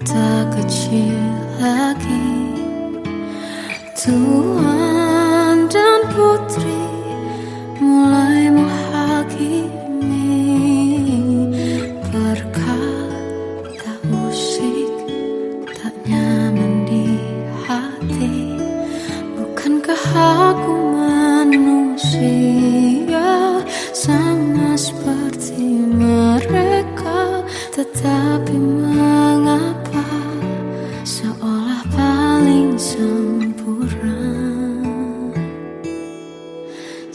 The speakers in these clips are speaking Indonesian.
tak kecil lagi. Tuan dan putri mulai menghakimi. Berkata musik tak nyaman di hati. Bukankah aku manusia sama seperti mereka? Tetapi mengapa seolah paling sempurna?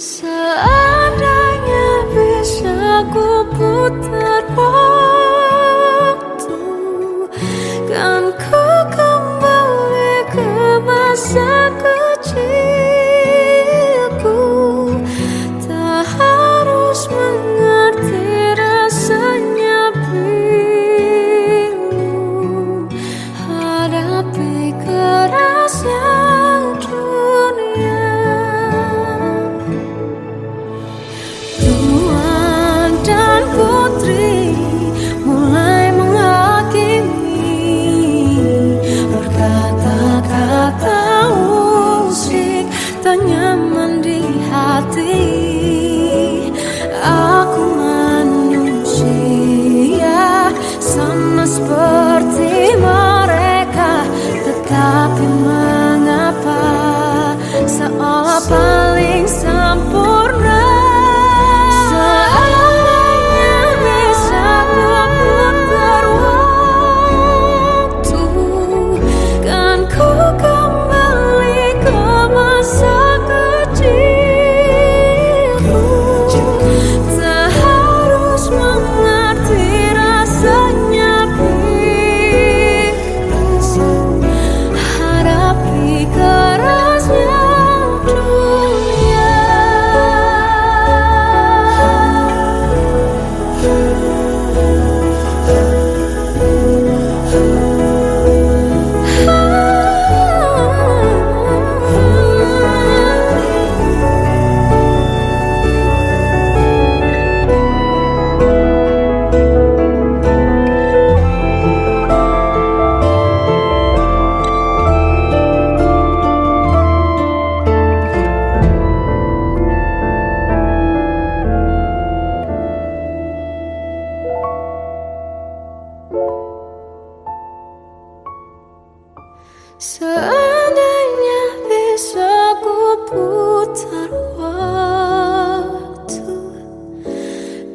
Seandainya bisa ku putar waktu, kan ku kembali ke masa kecilku. Tak harus mengerti rasanya pilu, hadapi kerasnya dunia. Tuan dan putri mulai menghakimi. Berkata-kata musik tak nyaman di hati. Aku manusia sama seperti mereka. Tetapi mengapa seolah paling sempurna? Seandainya bisa ku putar waktu, kan ku kembali ke masa kecilku. Tak harus mengerti rasanya pilu, hadapi kerasnya dunia. Seandainya bisa ku putar waktu,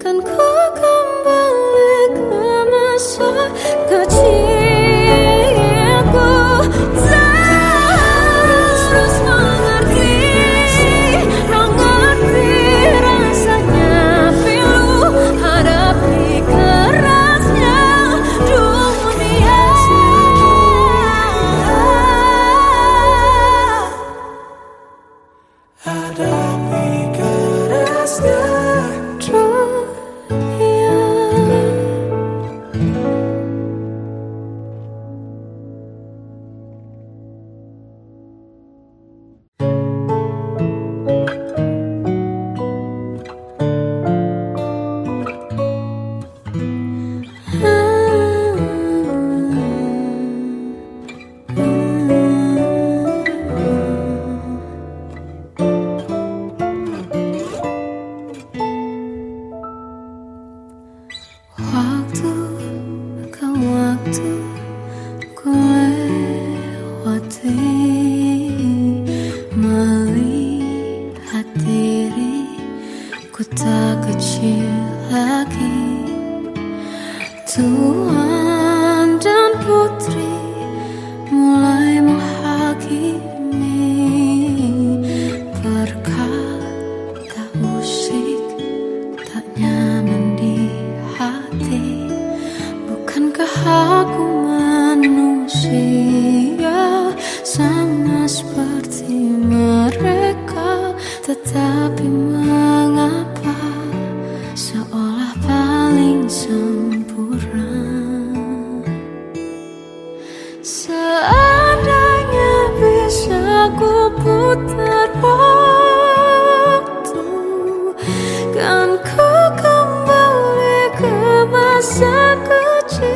kan ku kembali ke masa kecilku. Tak harus mengerti rasanya pilu, hadapi kerasnya dunia. Hadapi kerasnya dunia. Waktu ke waktu ku lewati, melihat diriku tak kecil lagi. Tuan dan putri mulai menghakimi. Berkata musik tak nyaman di hati. Bukankah aku manusia sama seperti mereka? Tetapi mengapa seolah paling sempurna? Seandainya bisa ku putar waktu, kan ku kembali ke masa kecilku.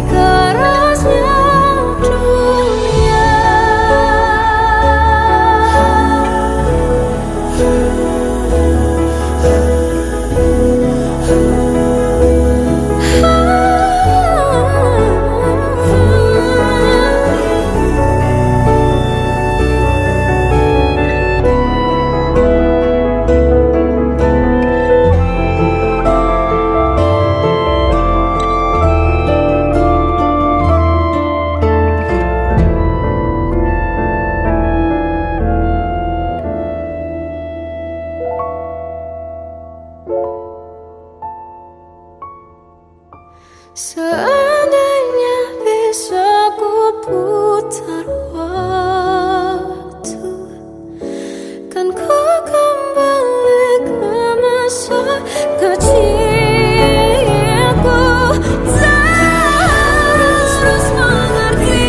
kerasnya dunia. Seandainya bisa ku putar waktu, kan ku kembali ke masa kecilku. Terus mengerti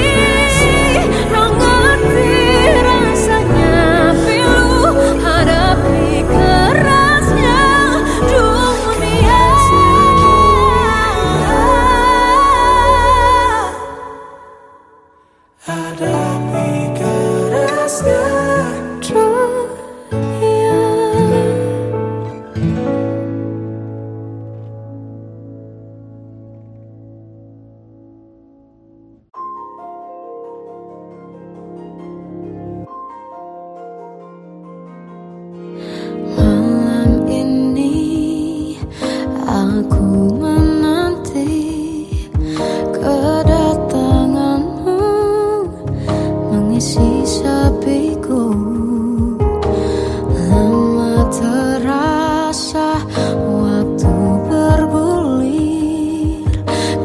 rasanya pilu hadapi kerasnya dunia. Hadapi kerasnya dunia. Malam ini aku menanti kedatanganmu mengisi sepiku. Lama terasa waktu bergulir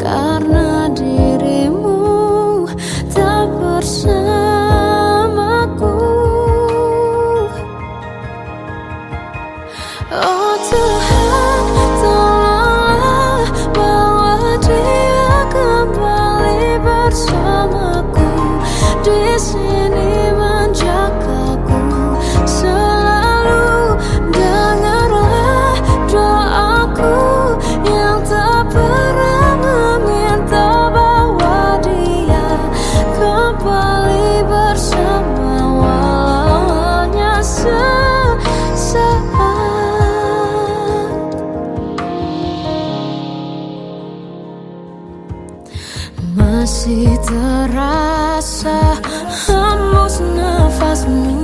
karena dirimu tak bersamaku. Oh Tuhan, tolonglah bawa dia kembali bersamaku. Di sini menjagaku selalu. Dengarlah doaku yang tak pernah meminta, bawa dia kembali bersama walau hanya sesaat. Masih terasa hembus nafasmu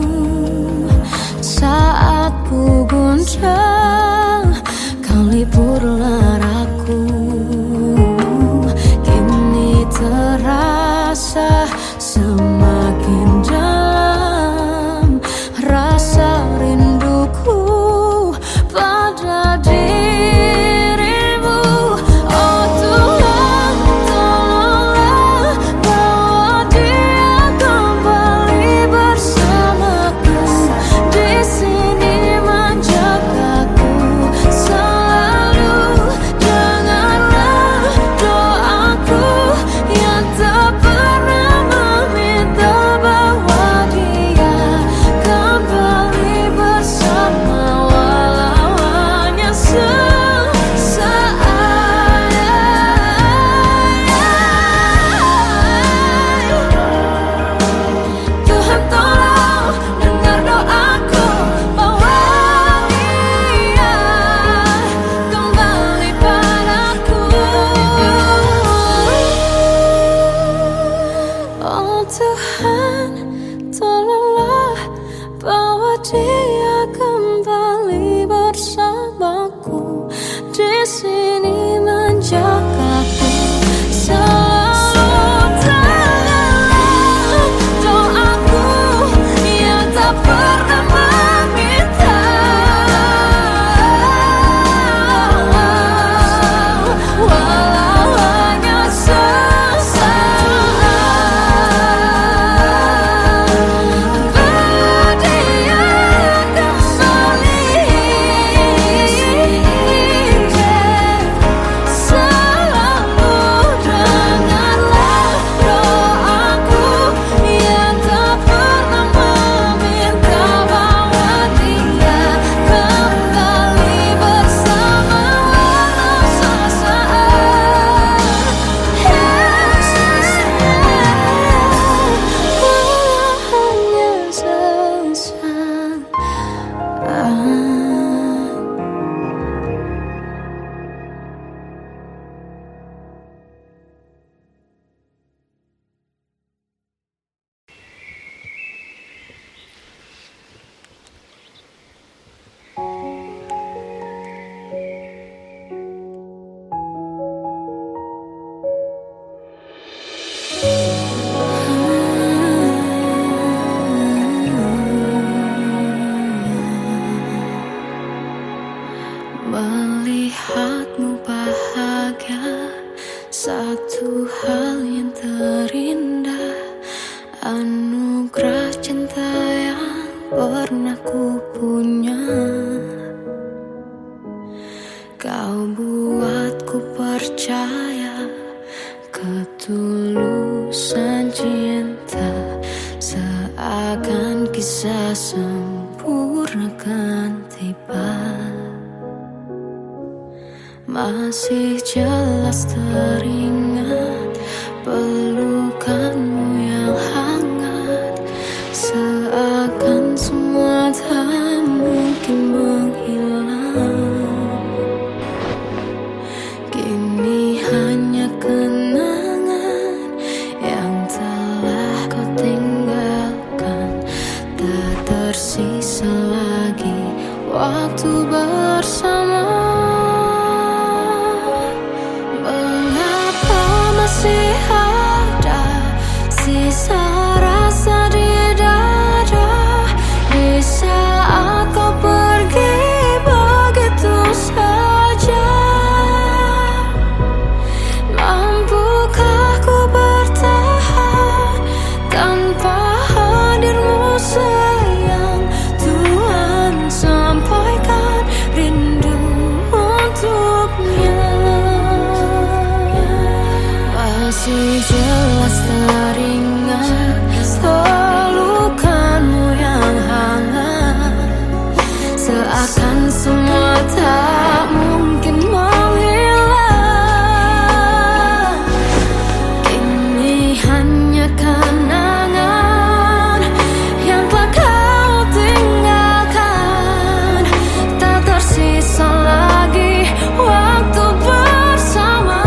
saat ku guncang, kau liburlah raku. Kini terasa semakin dalam rasa rinduku pada dirimu. Oh Tuhan, tolonglah bawa dia kembali bersamaku. Di sini menjagaku selalu. Satu hal yang terindah, anugerah cinta yang pernah ku punya. Kau buatku percaya ketulusan cinta, seakan kisah sempurna kan tiba. Masih jelas teringat pelukanmu yang hangat, seakan semua tak mungkin menghilang. Kini hanya kenangan yang telah kau tinggalkan, tak tersisa lagi waktu bersama. Masih ada sisa rasa di dada di saat kau pergi begitu saja. Mampukah ku bertahan tanpa hadirmu sayang? Tuhan, sampaikan rindu untuknya. Masih jelas teringat pelukanmu yang hangat, seakan semua tak mungkin menghilang. Kini hanya kenangan yang telah kau tinggalkan, tak tersisa lagi waktu bersama.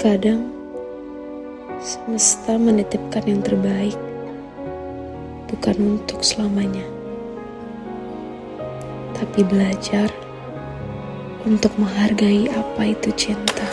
Kadang semesta menitipkan yang terbaik, bukan untuk selamanya, tapi belajar untuk menghargai apa itu cinta.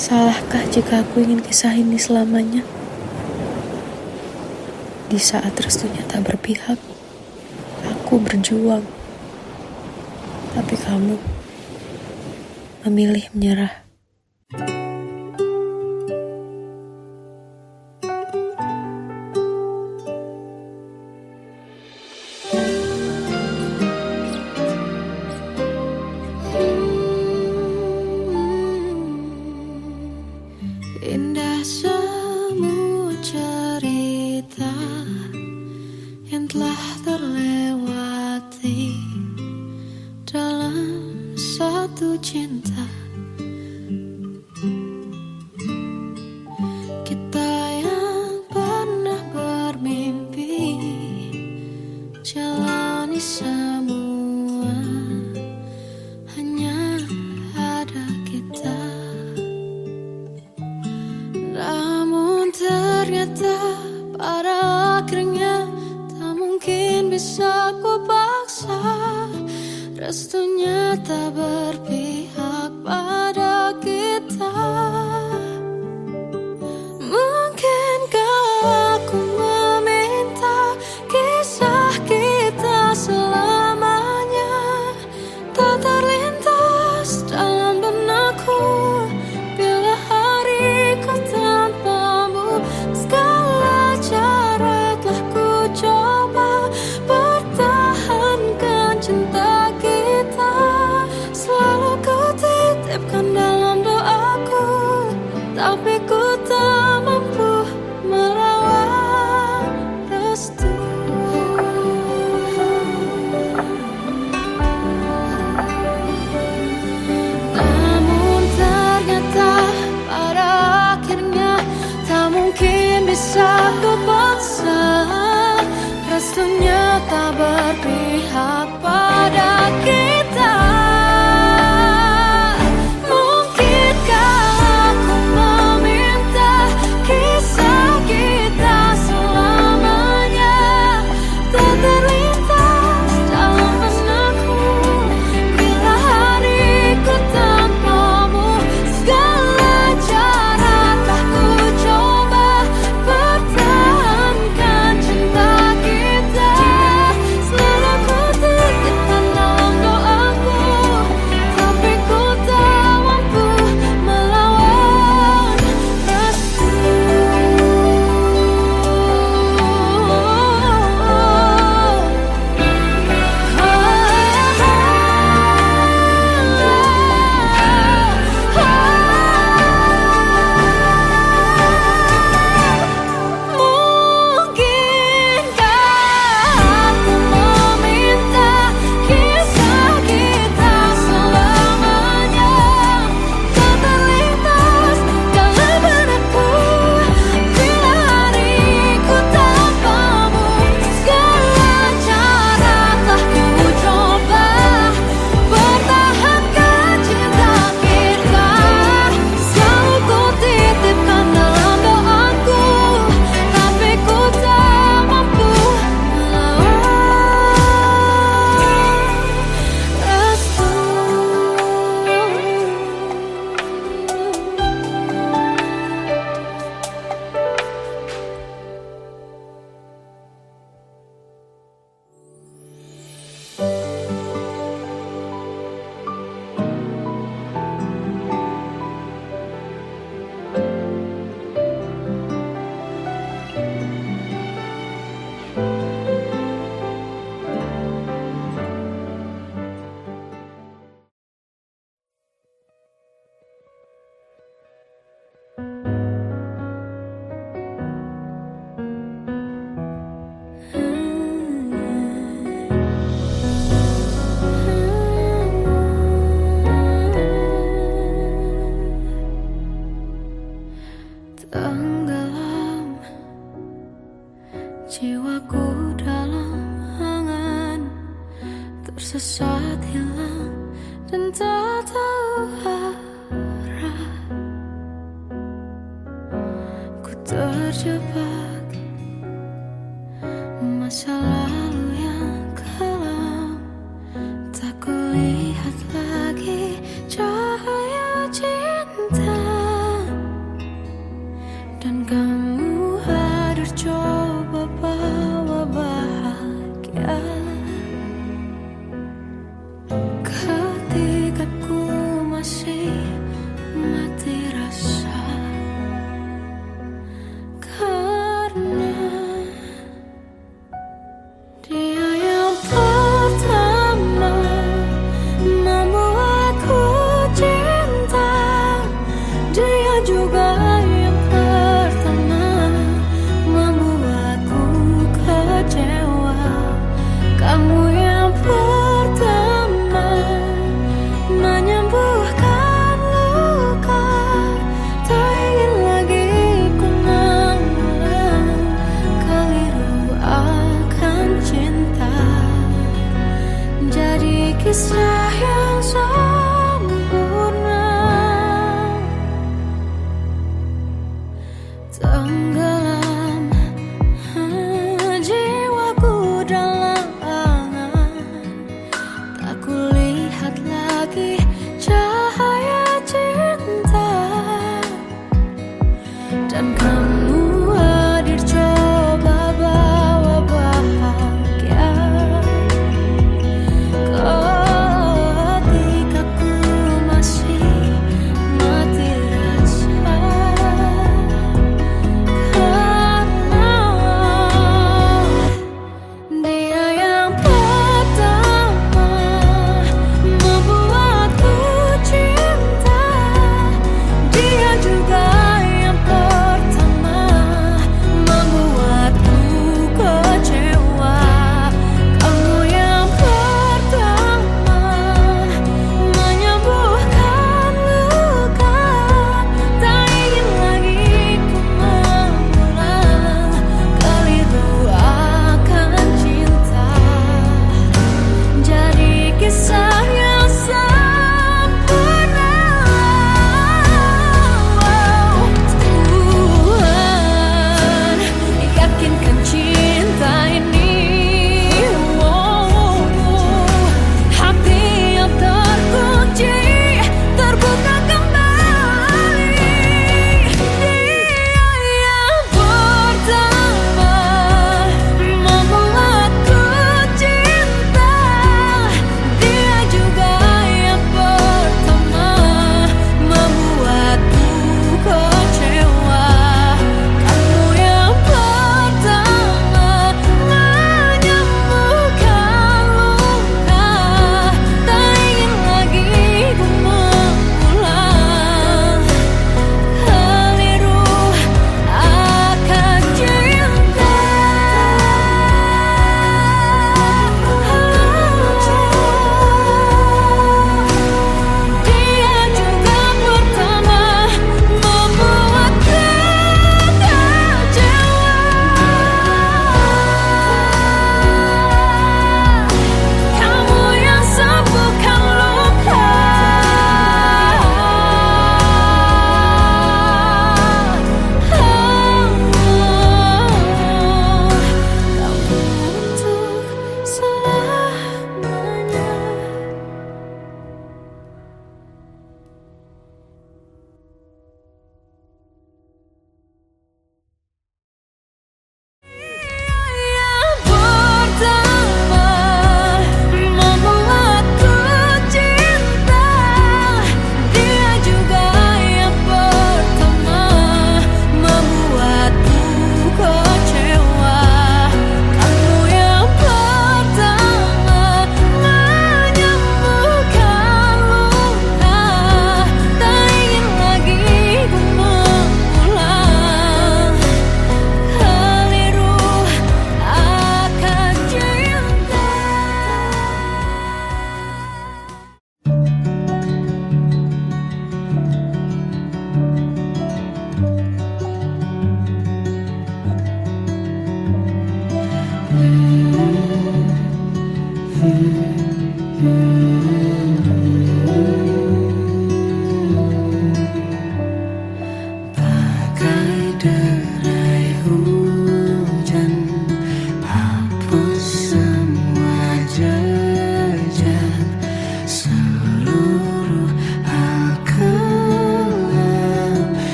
Salahkah jika aku ingin kisah ini selamanya? Di saat restunya tak berpihak, aku berjuang. Tapi kamu memilih menyerah. Indah semua cerita yang telah terlewati dalam satu cinta. Kita yang pernah bermimpi jalani semua, hanya ada kita. Namun ternyata pada akhirnya tak mungkin bisa ku paksa. Restunya tak berpihak pada kita. Mungkinkah aku meminta kisah kita selamanya tak terlintas dalam benakku bila hariku tanpamu. Segala cara telah ku coba pertahankan cinta kita. Selalu ku titipkan dalam doaku, tapi ku tak mampu melawan restu. Namun ternyata pada akhirnya tak mungkin bisa ku paksa. Restunya tak berpihak pada kita. Mungkinkah aku meminta kisah kita selamanya tak terlintas dalam benakku bila hariku tanpamu. Segala cara telah ku coba pertahankan cinta kita. Selalu ku titipkan dalam doaku, tapi ku tak mampu melawan restu. Mungkinkah aku meminta kisah kita selamanya tak terlintas dalam benakku bila hariku tanpamu. Segala cara telah ku coba pertahankan cinta kita. Selalu ku titipkan dalam doaku, tapi ku tak mampu melawan restu. Tenggelam jiwaku dalam angan, tersesat hilang dan tak tahu arah. Ku terjebak masa lalu yang kelam, tak kulihat lagi cahaya cinta.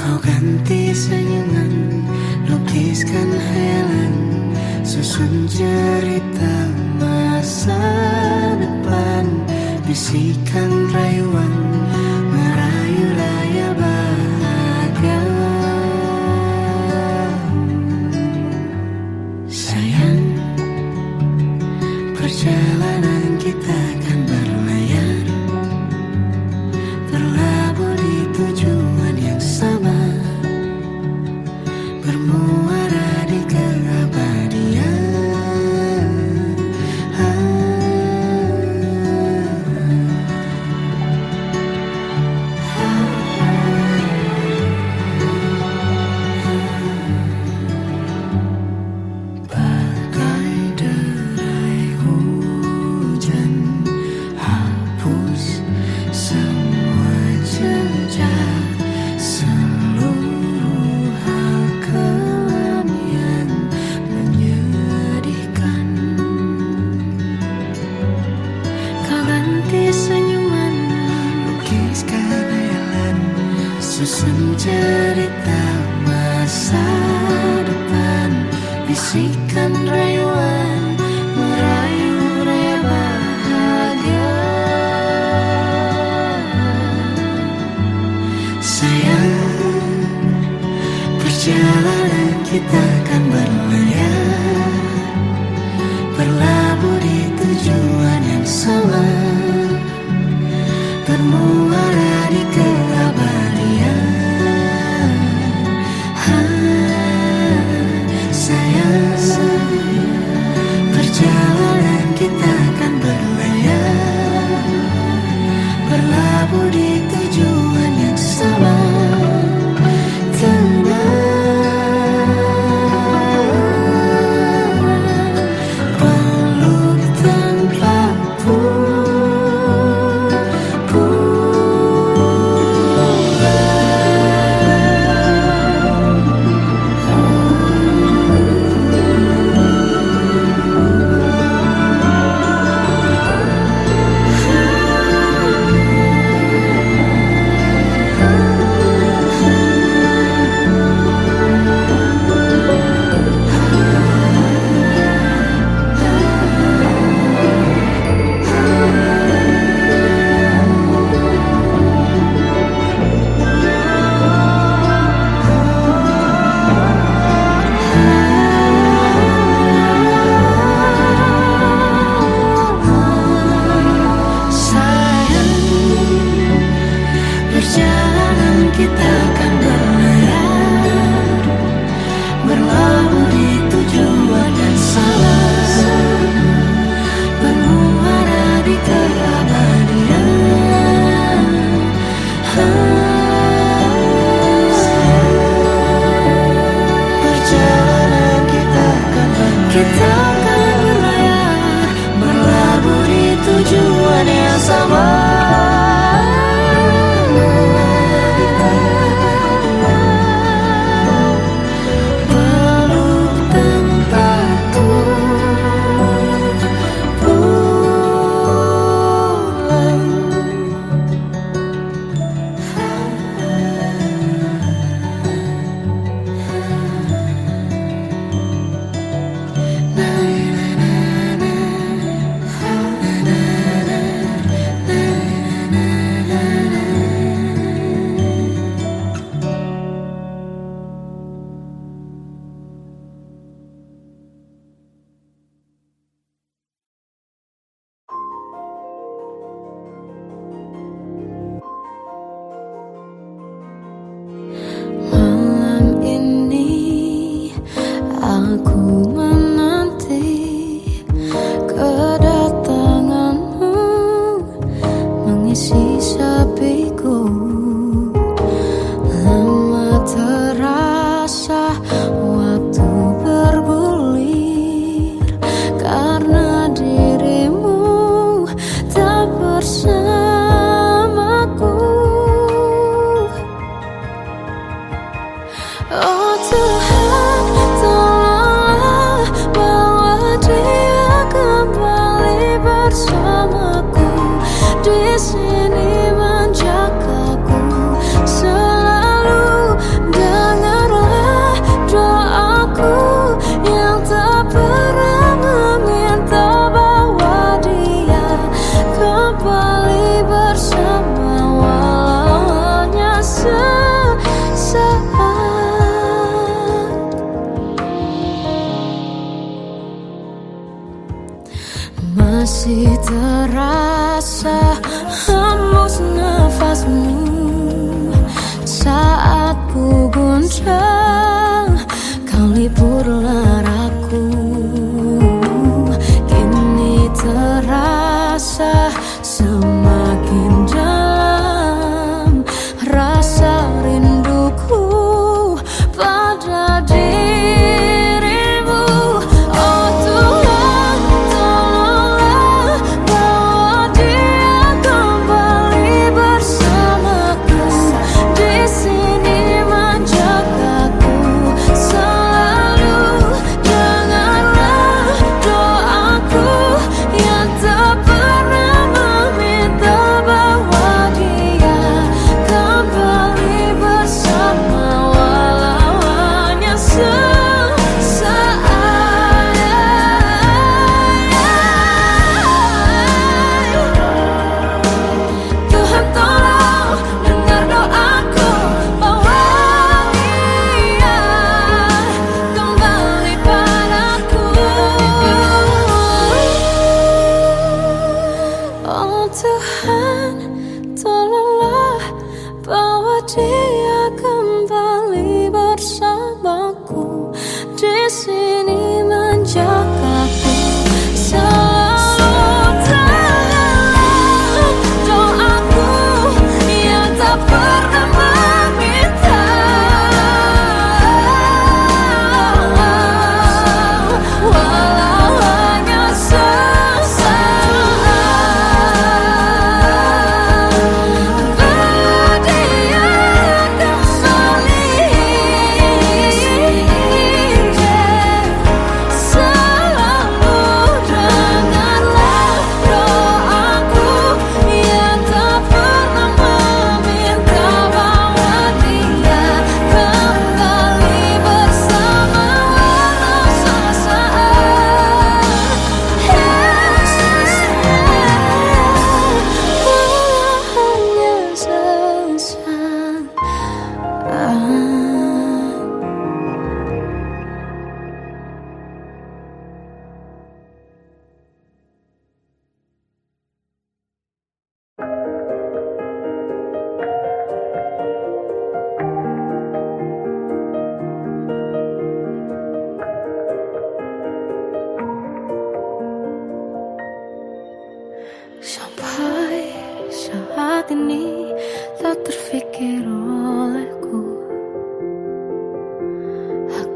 Kau ganti senyuman, lukiskan hayalan, susun cerita masa depan, bisikan rayuan, merayu raya bahagia. Sayang, perjalanan kita akan berlayar, berlabuh di tujuan yang sama, bermuara di keabadian. Bagai derai hujan, hapus semua jejak, seluruh hal kelam yang menyedihkan. Kau ganti senyuman, lukiskan hayalan, susun cerita masa depan, bisikan rayuan, merayu raya bahagia. Sayang, perjalanan kita akan berlayar, berlabuh di tujuan yang sama, bermuara di keabadian. Sayang, perjalanan kita akan berlayar, berlabuh di tujuan yang sama. Peluk tanpa kita akan berlayar, berlabuh di tujuan yang sama, bermuara di keabadian. Perjalanan kita akan berlayar, berlabuh di tujuan yang sama.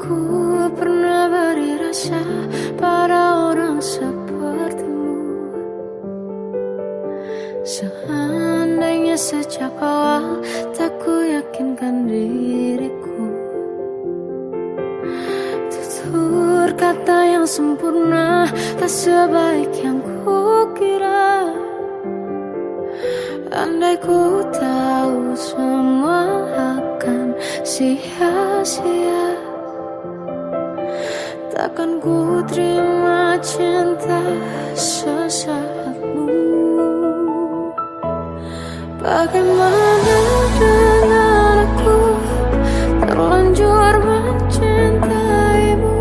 ku pernah beri rasa pada orang sepertimu. Seandainya sejak awal tak ku yakinkan diriku, tutur kata yang sempurna tak sebaik yang ku kira. Andai ku tahu semua akan sia-sia, takkan ku terima cinta sesaatmu. Bagaimana dengan aku terlanjur mencintaimu,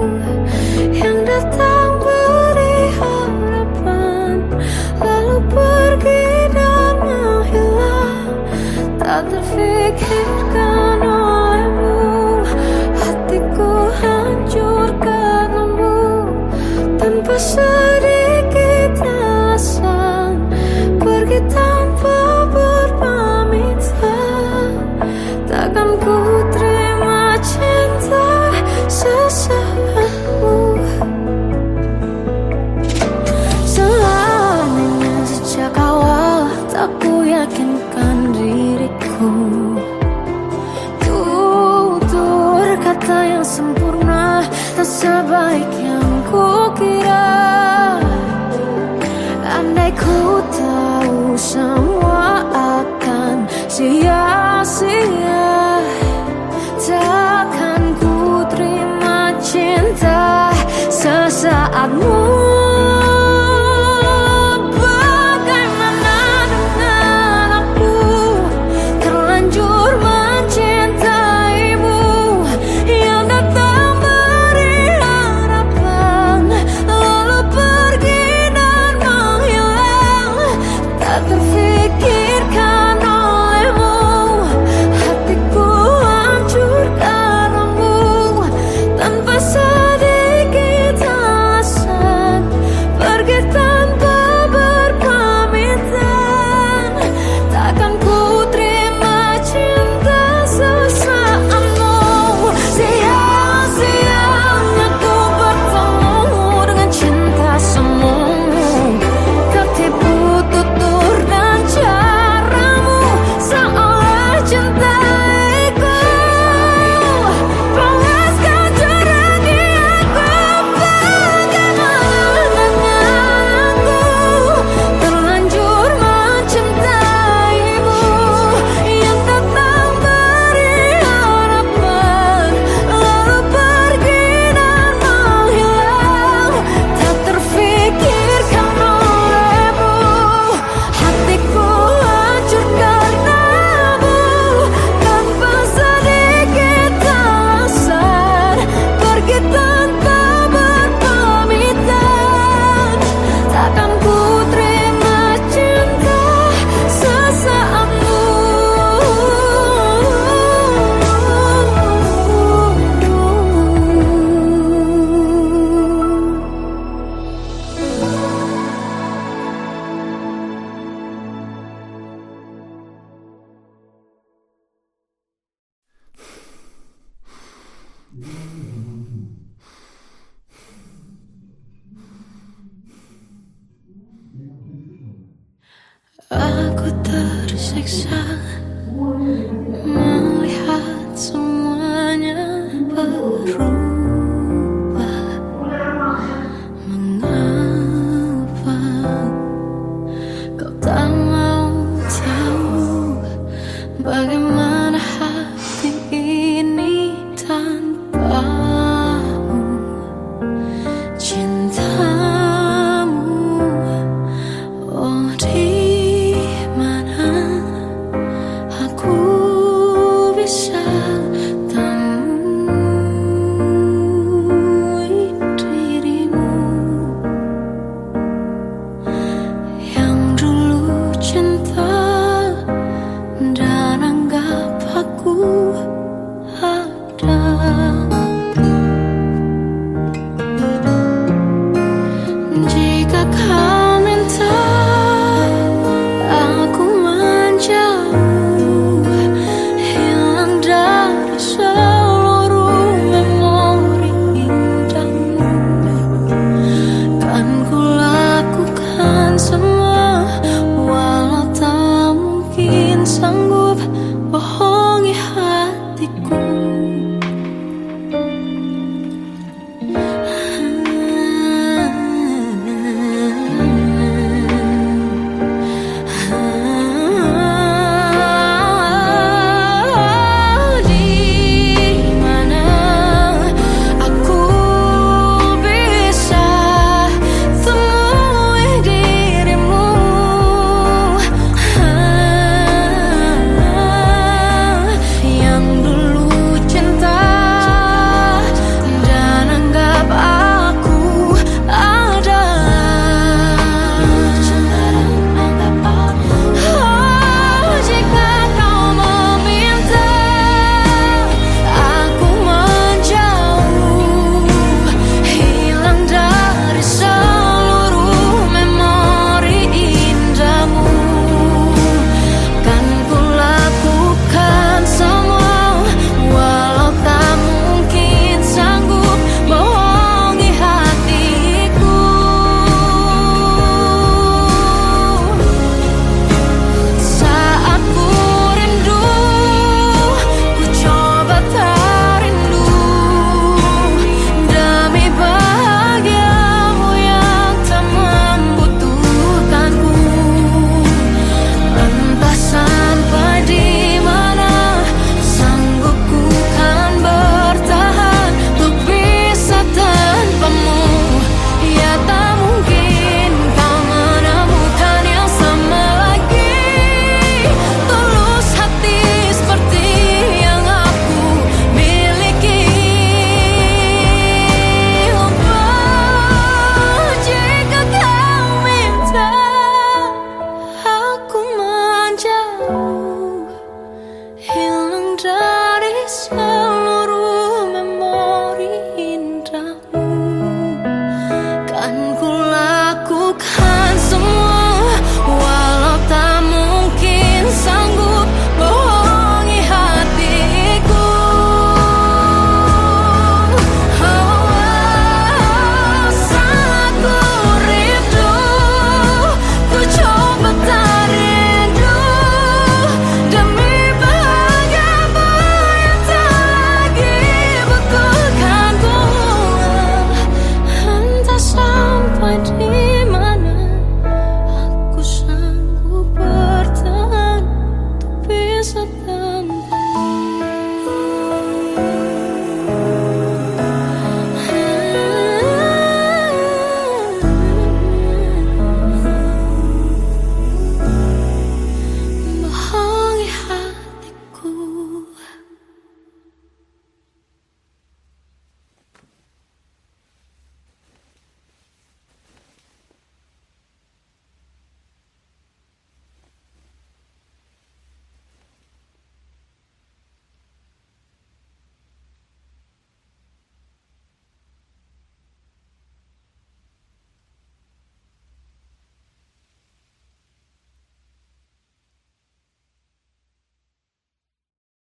yang datang beri harapan lalu pergi dan menghilang, tak terfikirkan olehmu. Hatiku hancur karenamu, tanpa sedikit alasan, pergi tanpa berpamitan. Takkan ku terima cinta sesaatmu. Selamanya sejak awal tak ku yakinkan diriku, tutur kata yang sempurna tak sebaik yang ku kira. Andai ku tahu semua akan sia-sia, takkan ku terima cinta sesaatmu. Bagaimana dengan aku terlanjur mencintaimu, yang datang beri harapan lalu pergi dan menghilang, tak terfikirkan olehmu. Hatiku hancur karenamu, tanpa sedikit alasan, pergi tanpa berpamitan. Takkan ku terima cinta sesaatmu. Sia-sianya ku bertemu dengan cinta semu, tertipu tutur dan caramu, seolah cintaiku. Panaskan jarak di aku. Bagaimana dengan aku terlanjur mencintaimu, yang datang beri harapan lalu pergi dan menghilang, tak terfikirkan olehmu. Hatiku hancur karenamu, tanpa sedikit alasan, pergi tanpa berpamitan. Takkan ku terima cinta sesaatmu. Aku tersiksa melihat semuanya berubah. Mengapa kau tak mau tahu bagaimana hati ini tanpamu? Cintamu, oh di mana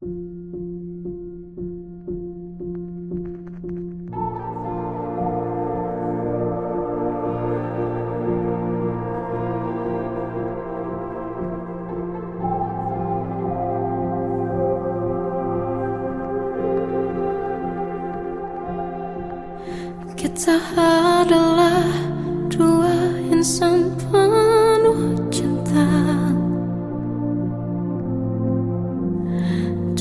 Kita adalah dua insan penuh cinta.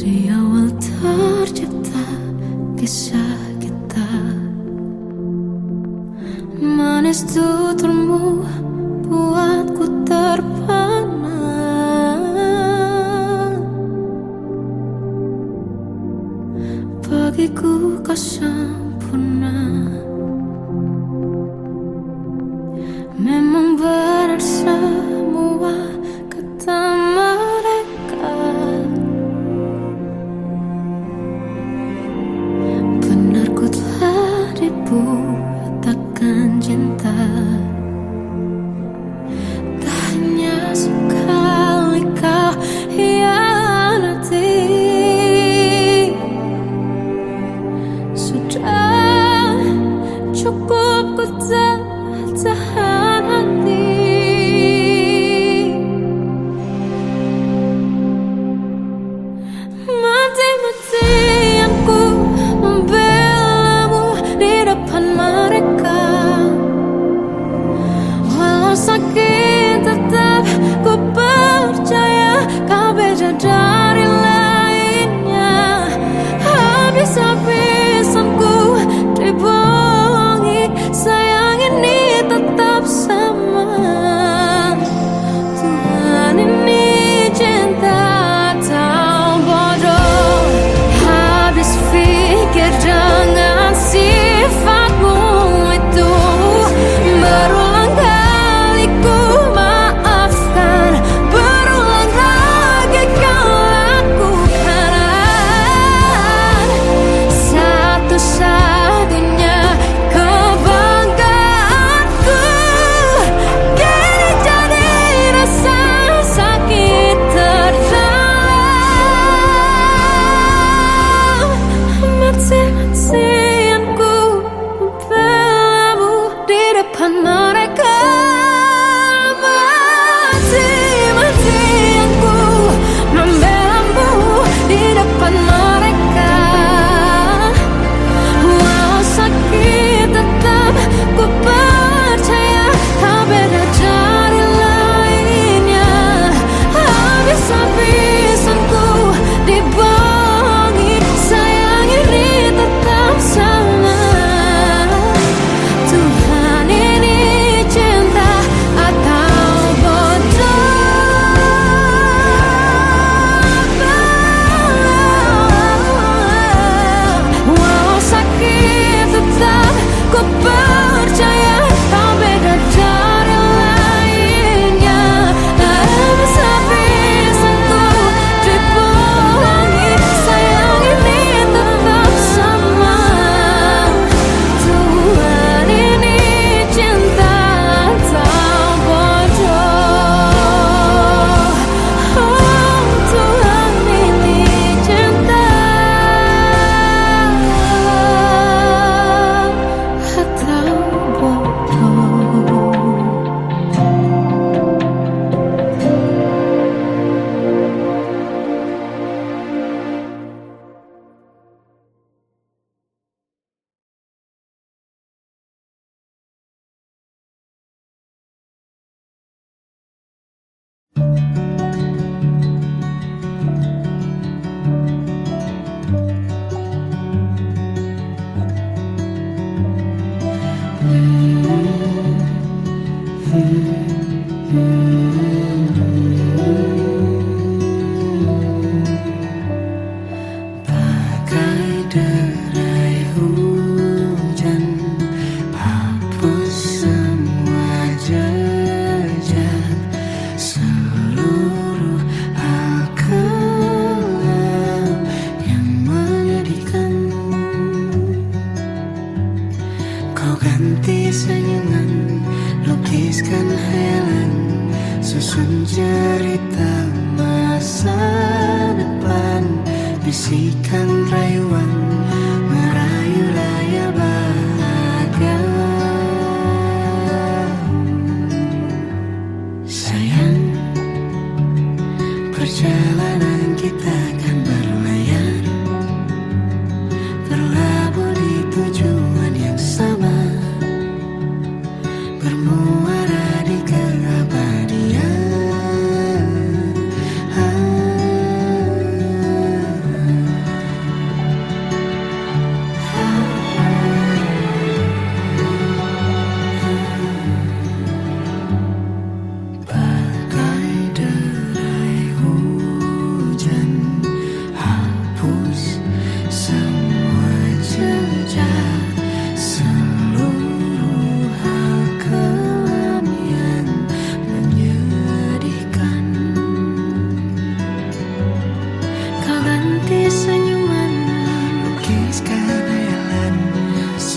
Di awal tercipta kisah kita. Manis tuturmu buatku terpana. Bagiku kau sempurna. Memang benar semua kata mereka. Benar ku telah dibutakan cinta. Tak hanya sekali kau hianati. Sudah cukup ku tahan hati. Mati-matian ku membelamu di depan mereka. Walau sakit tetap ku percaya kau beda dari lainnya. Habis-habisan ku dibohongi, sayang ini tetap sama. Tuhan ini cinta atau bodoh. Habis pikir dengan sifatmu itu. Berulang kali ku maafkan, berulang lagi kau lakukan.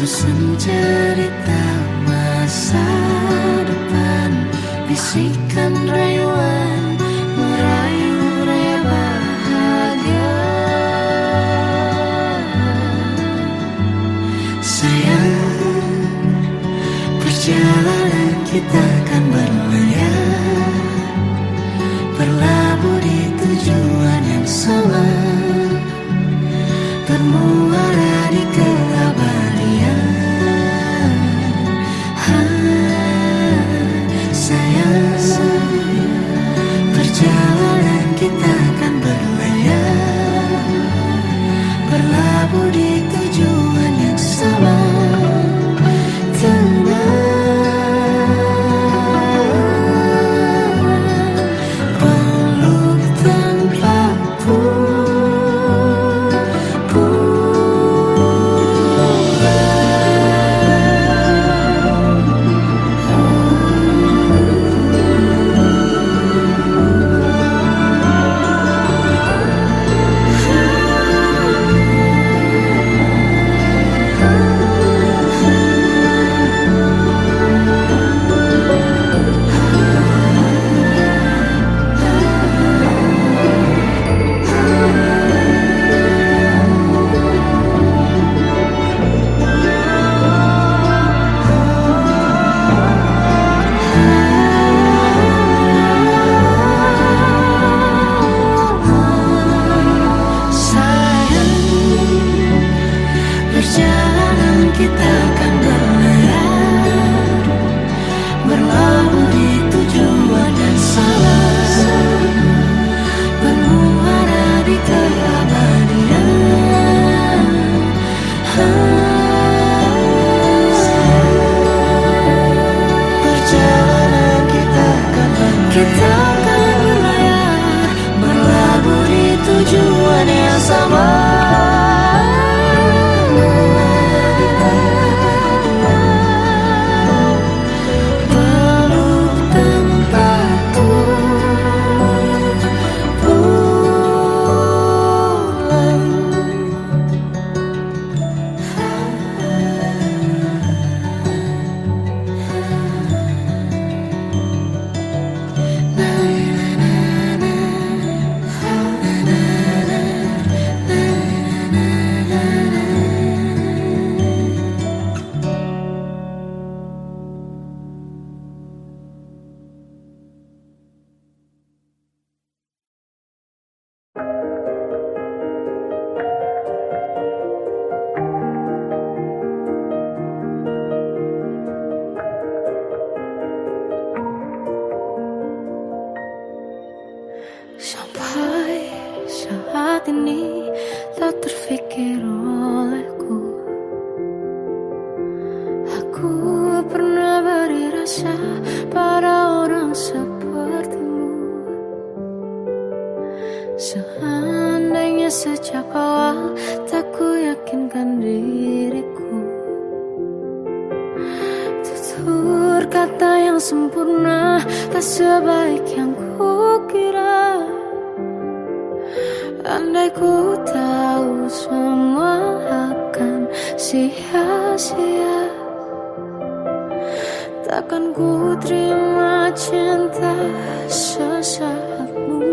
susun cerita masa depan, bisikan rayuan merayu raya bahagia. Sayang, perjalanan kita kan berlayar, berlabuh di tujuan yang sama, bermuara di keabadian. Sayang, perjalanan kita kan berlayar, berlabuh di tujuan yang sama. Kita akan berlayar, berlabuh di tujuan yang sama. Peluk tempatku pulang. Sampai saat ini tak terfikir olehku, aku pernah beri rasa pada orang sepertimu. Seandainya sejak awal tak ku yakinkan diriku, tutur kata yang sempurna tak sebaik yang ku kira. Andai ku tahu semua akan sia-sia, takkan ku terima cinta sesaatmu.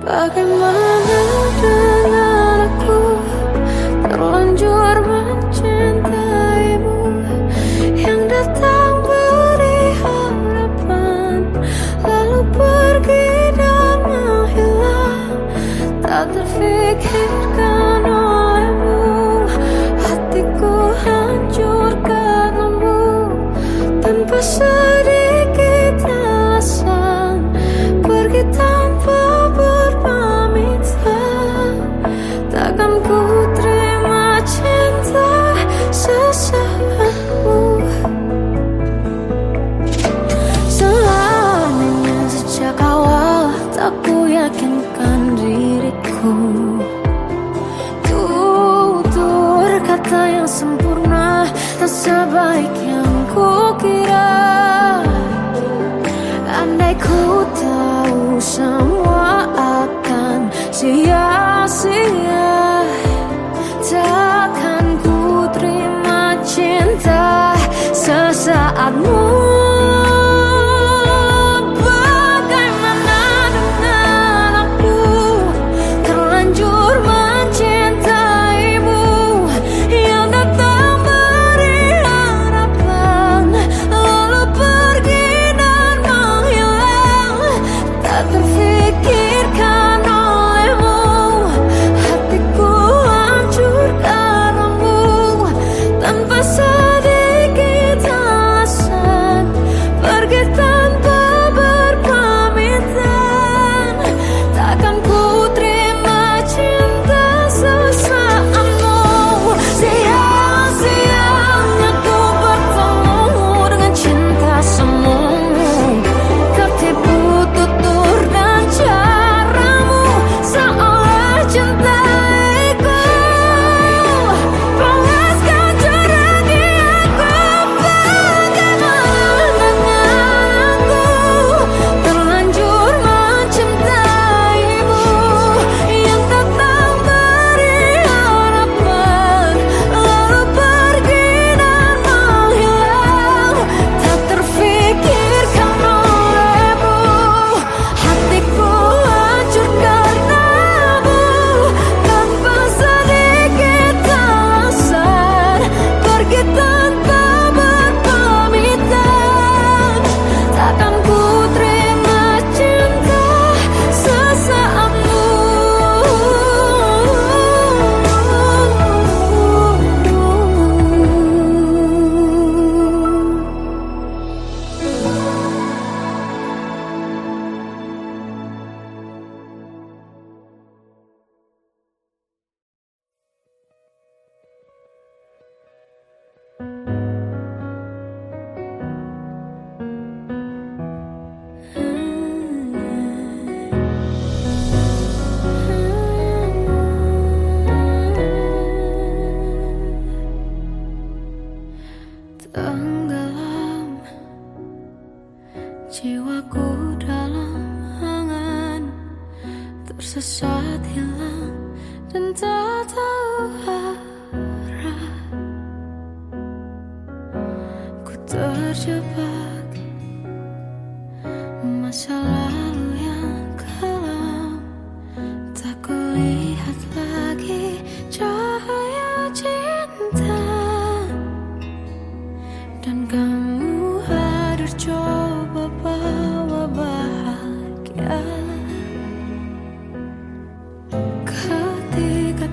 Bagaimana dengan aku terlanjur mencintaimu, yang datang beri harapan lalu pergi dan menghilang, tak terfikirkan olehmu. Hatiku hancur karenamu, tanpa sedikit alasan, pergi tanpa berpamitan. dan tak tahu arah. Ku terjebak masa lalu yang kelam, tak kulihat lagi cahaya cinta. Dan kamu hadir coba bawa bahagia. Ketika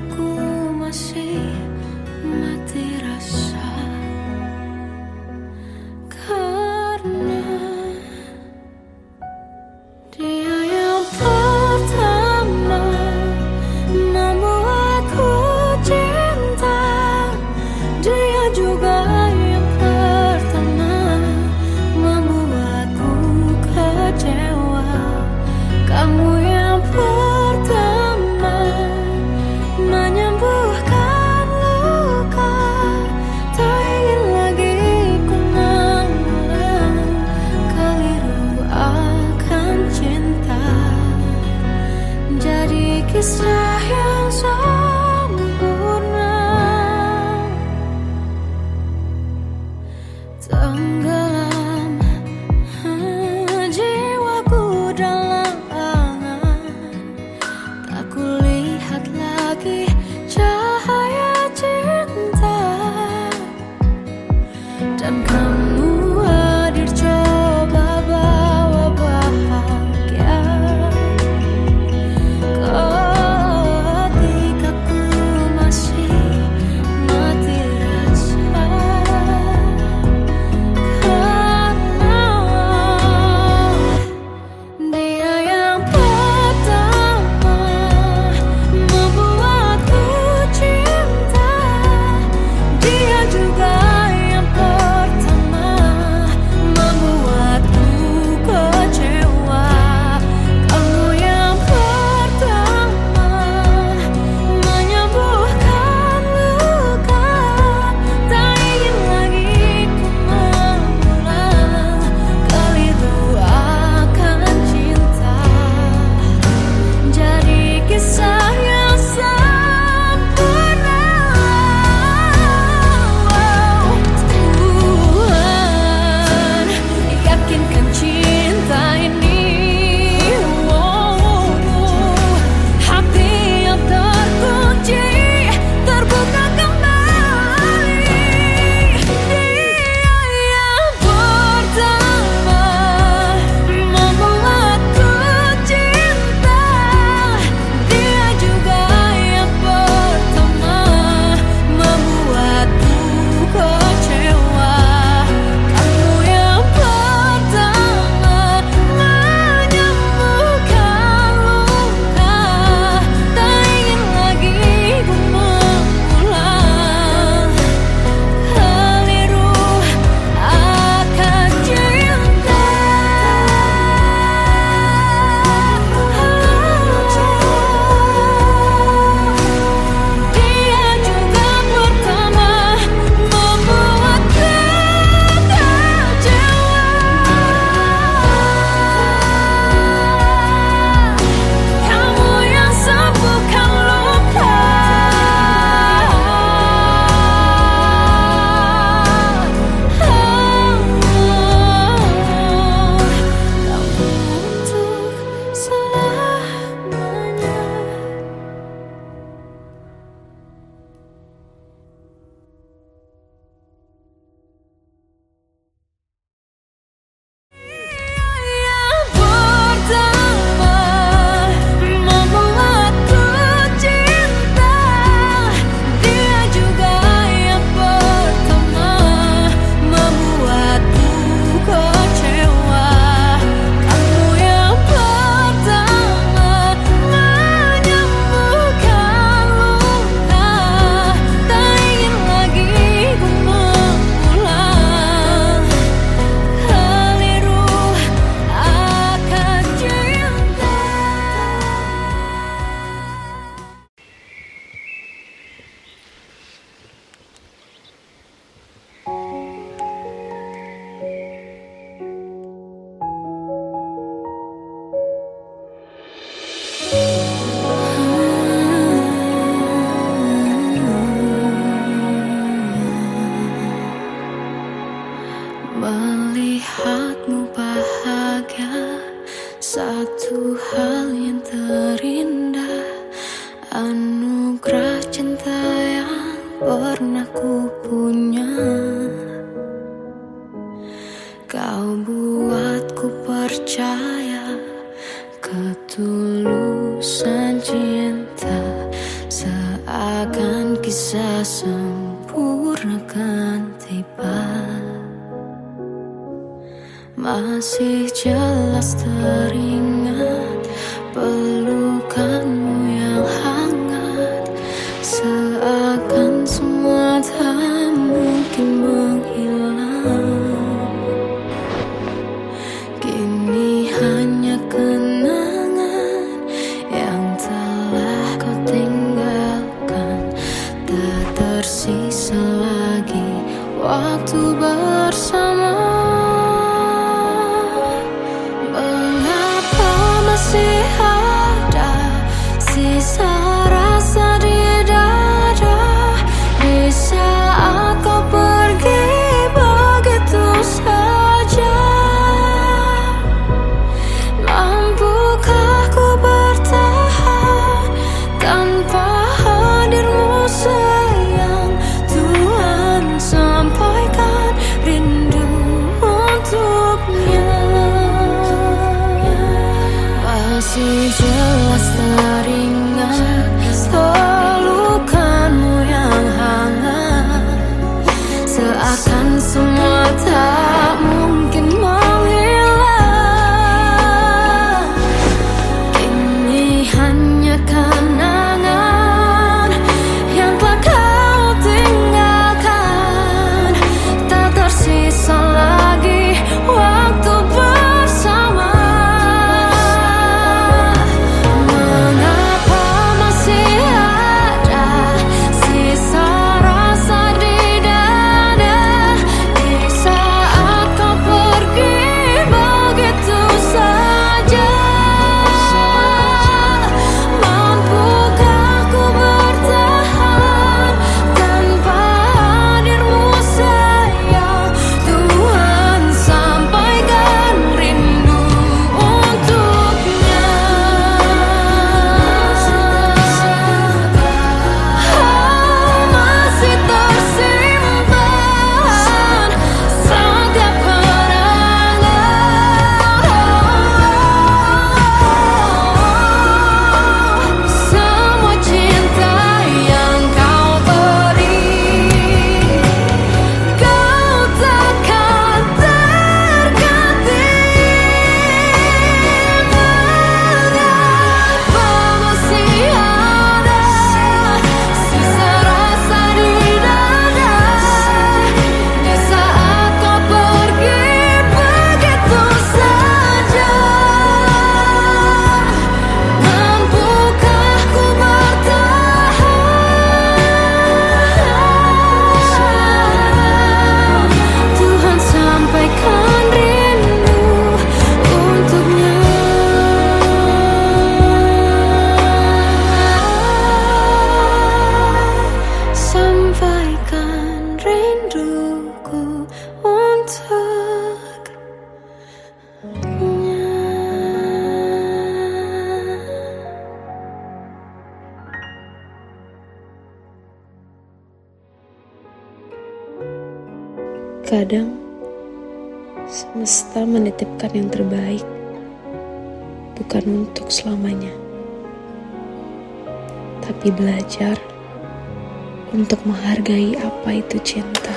akan kisah sempurna kan tiba. Masih jelas teringat pelukanmu yang hangat, seakan semua tak mungkin menghilang. Kini hanya kenangan yang telah kau tinggalkan. Tak tersisa lagi waktu bersama. Mengapa masih ada sisa rasa di dada, di saat kau pergi begitu saja? Mampukah ku bertahan tanpa hadirmu sayang? Tuhan, sampaikan rindu untuknya. Masih jelas teringat pelukanmu yang hangat, seakan semua tak mungkin menghilang. Kini hanya kenangan yang telah kau tinggalkan. Tak tersisa lagi waktu bersama. Mengapa masih ada sisa rasa di dada, di saat kau pergi begitu saja? Mampukah ku bertahan tanpa hadirmu sayang? Tuhan, sampaikan rindu untuknya. Masih tersimpan setiap kenangan, semua cinta yang kau beri. Kau takkan terganti. Mengapa masih ada sisa rasa di dada, di saat kau pergi begitu saja? Mampukah ku bertahan? Tuhan, sampaikan rindu untuknya. Sampaikan rinduku untuknya. Kadang semesta menitipkan yang terbaik, bukan untuk selamanya, tapi belajar untuk menghargai apa itu cinta.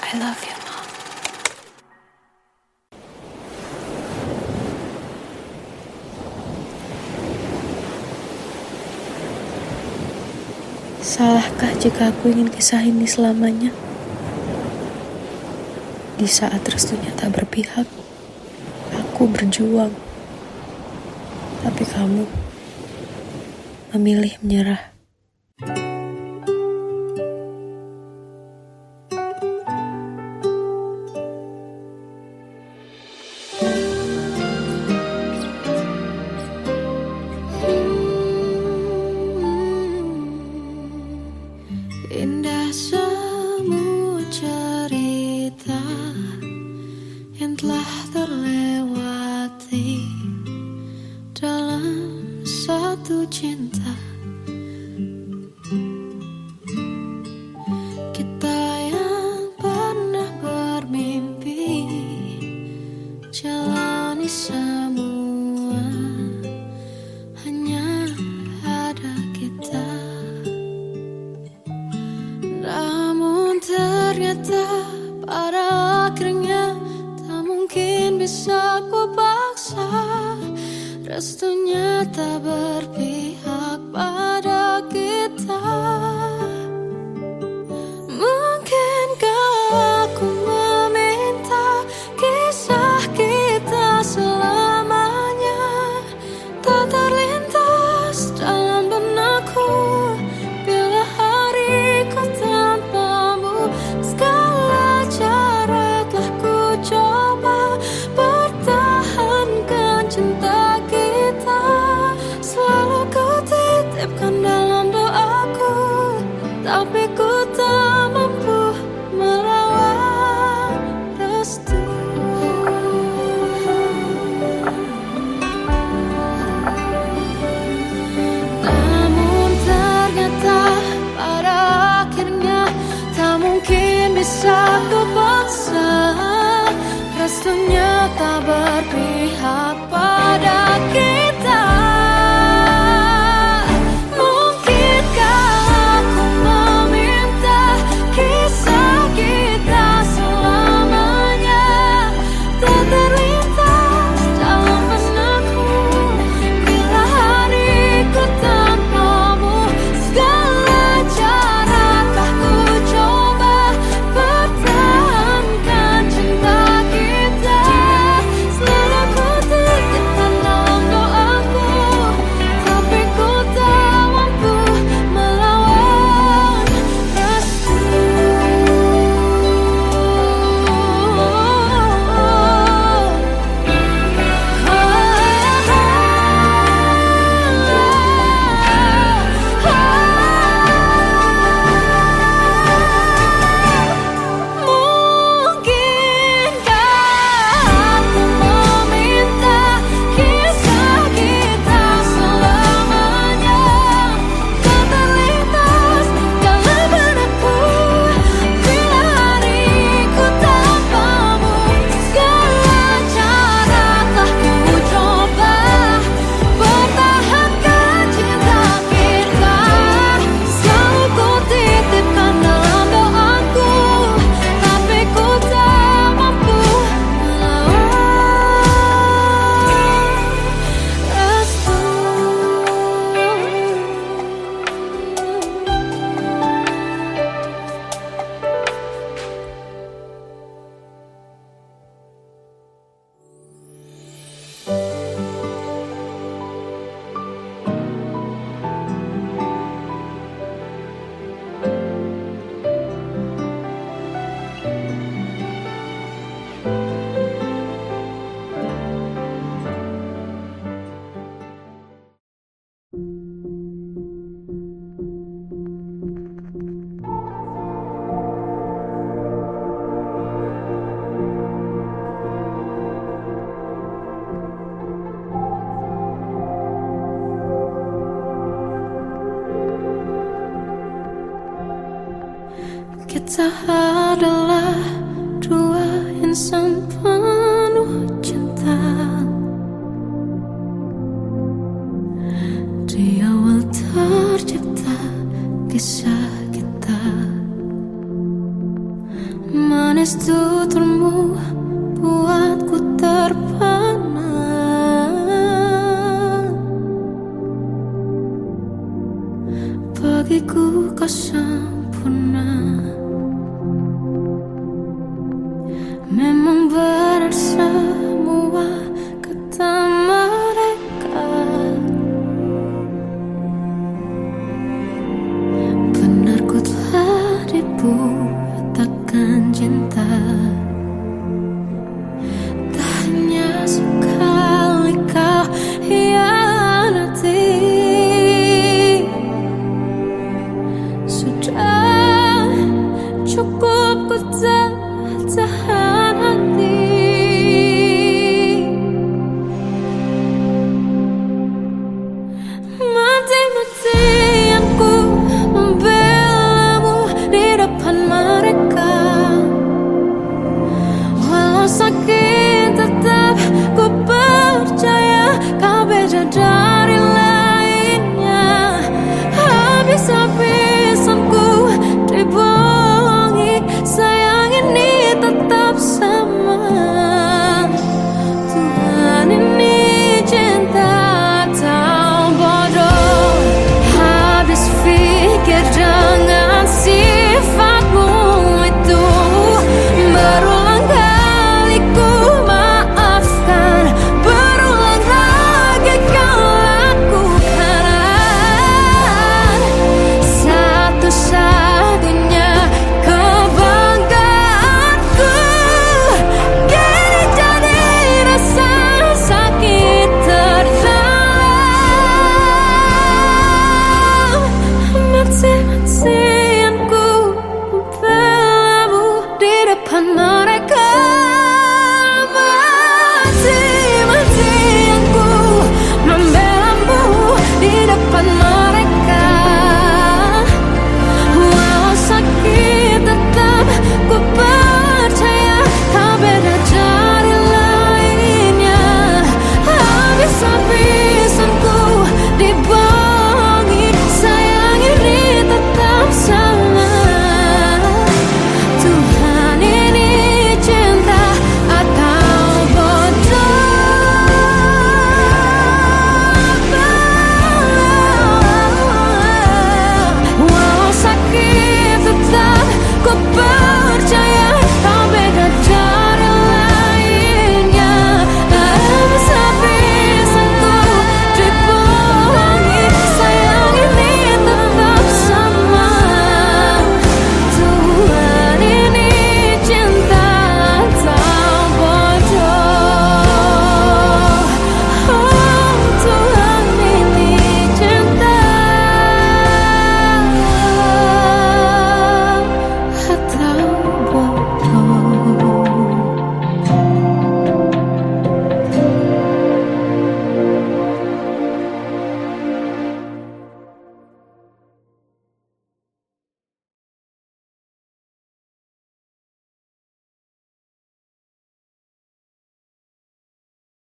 I love you, Mom. Salahkah jika aku ingin kisah ini selamanya? Di saat restunya tak berpihak, aku berjuang Tapi kamu memilih menyerah. Indah semua cerita yang telah terlewati dalam satu cinta. Kita yang pernah bermimpi jalani semua, hanya ada kita. Namun ternyata pada akhirnya tak mungkin bisa ku paksa. Restunya tak berpihak pada kita. Mungkinkah aku meminta kisah kita selamanya tak terlintas dalam benakku bila hariku tanpamu. Segala cara telah ku coba pertahankan cinta kita. Selalu ku titipkan dalam doaku, tapi ku tak mampu melawan restu. Namun ternyata pada akhirnya tak mungkin bisa ku paksa. Restunya tak berpihak pada kita. Mungkinkah aku meminta kisah kita selamanya tak terlintas dalam benakku bila hariku tanpamu. Segala cara telah ku coba pertahankan cinta kita. Selalu ku titipkan dalam doaku, tapi ku tak mampu melawan restu. Mungkinkah aku meminta kisah kita selamanya tak terlintas dalam benakku bila hariku tanpamu. Segala cara telah ku coba pertahankan cinta kita. Selalu ku titipkan dalam doaku, tapi ku tak mampu melawan restu. Kita adalah dua insan penuh cinta. Di awal tercipta kisah kita. Manis tuturmu buatku terpana. Bagiku kau sempurna.